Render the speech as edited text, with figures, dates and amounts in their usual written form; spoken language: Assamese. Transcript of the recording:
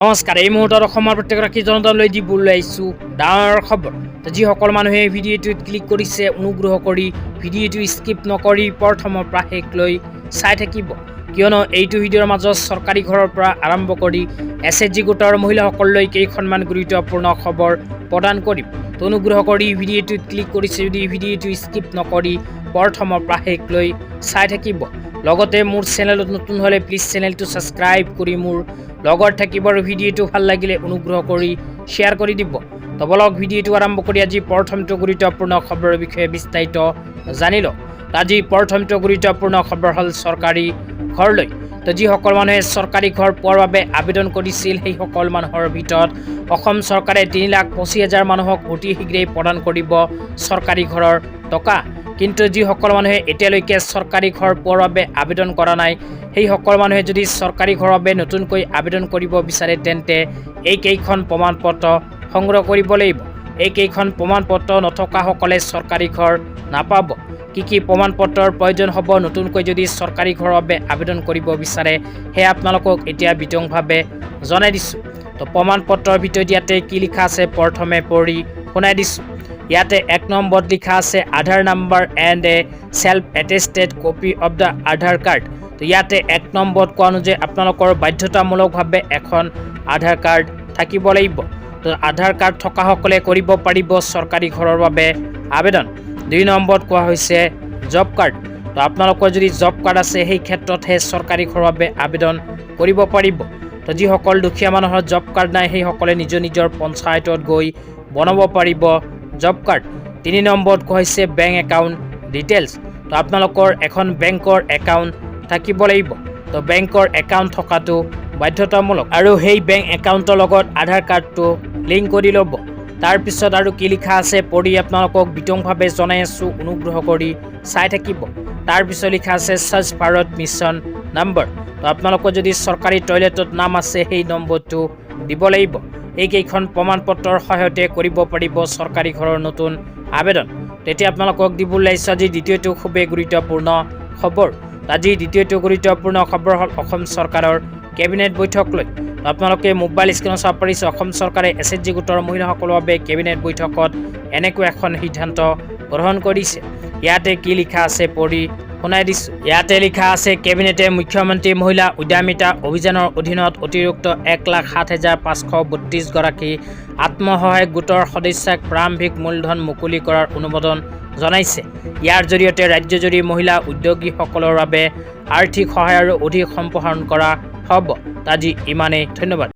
নমস্কাৰ। এই মুহূৰ্তত অসমৰ প্ৰত্যেকগৰাকী জনতালৈ দিবলৈ আহিছোঁ ডাঙৰ খবৰ। যিসকল মানুহে ভিডিঅ'টোত ক্লিক কৰিছে অনুগ্ৰহ কৰি ভিডিঅ'টো স্কিপ নকৰি প্ৰথমৰ পৰা শেষলৈ চাই থাকিব, কিয়নো এইটো ভিডিঅ'ৰ মাজত চৰকাৰী ঘৰৰ পৰা আৰম্ভ কৰি SHG গোটৰ মহিলাসকললৈ কেইখনমান গুৰুত্বপূৰ্ণ খবৰ প্ৰদান কৰিম। অনুগ্ৰহ কৰি ভিডিঅ'টোত ক্লিক কৰিছে যদি ভিডিঅ'টো স্কিপ নকৰি প্ৰথমৰ পৰা শেষলৈ চাই থাকিব। লগতে মোৰ চেনেলত নতুন হ'লে প্লিজ চেনেলটো ছাবস্ক্ৰাইব কৰি মোৰ লগত থাকিব আৰু ভিডিঅ'টো ভাল লাগিলে অনুগ্ৰহ কৰি শ্বেয়াৰ কৰি দিব। তো বলক ভিডিঅ'টো আৰম্ভ কৰি আজি প্ৰথমটো গুৰুত্বপূৰ্ণ খবৰৰ বিষয়ে বিস্তাৰিত জানি লওঁ। আজি প্ৰথমটো গুৰুত্বপূৰ্ণ খবৰ হ'ল চৰকাৰী ঘৰলৈ। তো যিসকল মানুহে চৰকাৰী ঘৰ পোৱাৰ বাবে আবেদন কৰিছিল সেইসকল মানুহৰ ভিতৰত অসম চৰকাৰে 3,25,000 মানুহক অতি শীঘ্ৰেই প্ৰদান কৰিব চৰকাৰী ঘৰৰ টকা। কিন্তু যিসকল মানুহে এতিয়ালৈকে চৰকাৰী ঘৰ পোৱাৰ বাবে আবেদন কৰা নাই সেইসকল মানুহে যদি চৰকাৰী ঘৰৰ বাবে নতুনকৈ আবেদন কৰিব বিচাৰে তেন্তে এইকেইখন প্ৰমাণপত্ৰ সংগ্ৰহ কৰিব লাগিব। এইকেইখন প্ৰমাণপত্ৰ নথকাসকলে চৰকাৰী ঘৰ নাপাব। কি প্ৰমাণপত্ৰৰ প্ৰয়োজন হ'ব নতুনকৈ যদি চৰকাৰী ঘৰৰ বাবে আবেদন কৰিব বিচাৰে সেয়া আপোনালোকক এতিয়া বিতংভাৱে জনাই দিছোঁ। তো প্ৰমাণপত্ৰৰ ভিতৰত ইয়াতে কি লিখা আছে প্ৰথমে পঢ়ি শুনাই দিছোঁ। ইয়াতে 1 নম্বৰত লিখা আছে Aadhaar number and a self attested copy of the Aadhaar card. তো ইয়াতে 1 নম্বৰত কোৱা অনুযায়ী আপোনালোকৰ বাধ্যতামূলকভাৱে এখন আধাৰ কাৰ্ড থাকিব লাগিব। তো আধাৰ কাৰ্ড থকাসকলে কৰিব পাৰিব চৰকাৰী ঘৰৰ বাবে আবেদন। 2 নম্বৰত কোৱা হৈছে জব কাৰ্ড। তো আপোনালোকৰ যদি জব কাৰ্ড আছে সেই ক্ষেত্ৰতহে চৰকাৰী ঘৰৰ বাবে আবেদন কৰিব পাৰিব। তো যিসকল দুখীয়া মানুহৰ জব কাৰ্ড নাই সেইসকলে নিজৰ পঞ্চায়তত গৈ বনাব পাৰিব জব কাৰ্ড। 3 নম্বৰত কোৱা হৈছে বেংক একাউণ্ট ডিটেইলছ। তো আপোনালোকৰ এখন বেংকৰ একাউণ্ট থাকিব লাগিব। তো বেংকৰ একাউণ্ট থকাটো বাধ্যতামূলক আৰু সেই বেংক একাউণ্টৰ লগত আধাৰ কাৰ্ডটো লিংক কৰি ল'ব। তাৰপিছত আৰু কি লিখা আছে পঢ়ি আপোনালোকক বিতংভাৱে জনাই আছোঁ, অনুগ্ৰহ কৰি চাই থাকিব। তাৰপিছত লিখা আছে স্বচ্ছ ভাৰত মিছন নম্বৰ। তো আপোনালোকৰ যদি চৰকাৰী টয়লেটত নাম আছে সেই নম্বৰটো দিব লাগিব। এইকেইখন প্ৰমাণপত্ৰৰ সহায়তে কৰিব পাৰিব চৰকাৰী ঘৰৰ নতুন আবেদন। তেতিয়া আপোনালোকক দিবলৈ আহিছোঁ আজি দ্বিতীয়টো খুবেই গুৰুত্বপূৰ্ণ খবৰ। আজি দ্বিতীয়টো গুৰুত্বপূৰ্ণ খবৰ হ'ল অসম চৰকাৰৰ কেবিনেট বৈঠক লৈ। আপোনালোকে মোবাইল স্ক্ৰীণত চাব পাৰিছে অসম চৰকাৰে SHG গোটৰ মহিলাসকলৰ বাবে কেবিনেট বৈঠকত এনেকৈ এখন সিদ্ধান্ত গ্ৰহণ কৰিছে। ইয়াতে কি লিখা আছে পঢ়ি শুনাই দিছোঁ। ইয়াতে লিখা আছে কেবিনেটে মুখ্যমন্ত্ৰী মহিলা উদ্যমিতা অভিযানৰ অধীনত অতিৰিক্ত 1,07,532 গৰাকী আত্মসহায়ক গোটৰ সদস্যাক প্ৰাৰম্ভিক মূলধন মুকলি কৰাৰ অনুমোদন জনাইছে। ইয়াৰ জৰিয়তে ৰাজ্যজুৰি মহিলা উদ্যোগীসকলৰ বাবে আৰ্থিক সহায় আৰু অধিক সম্প্ৰসাৰণ কৰা হ'ব। আজি ইমানেই, ধন্যবাদ।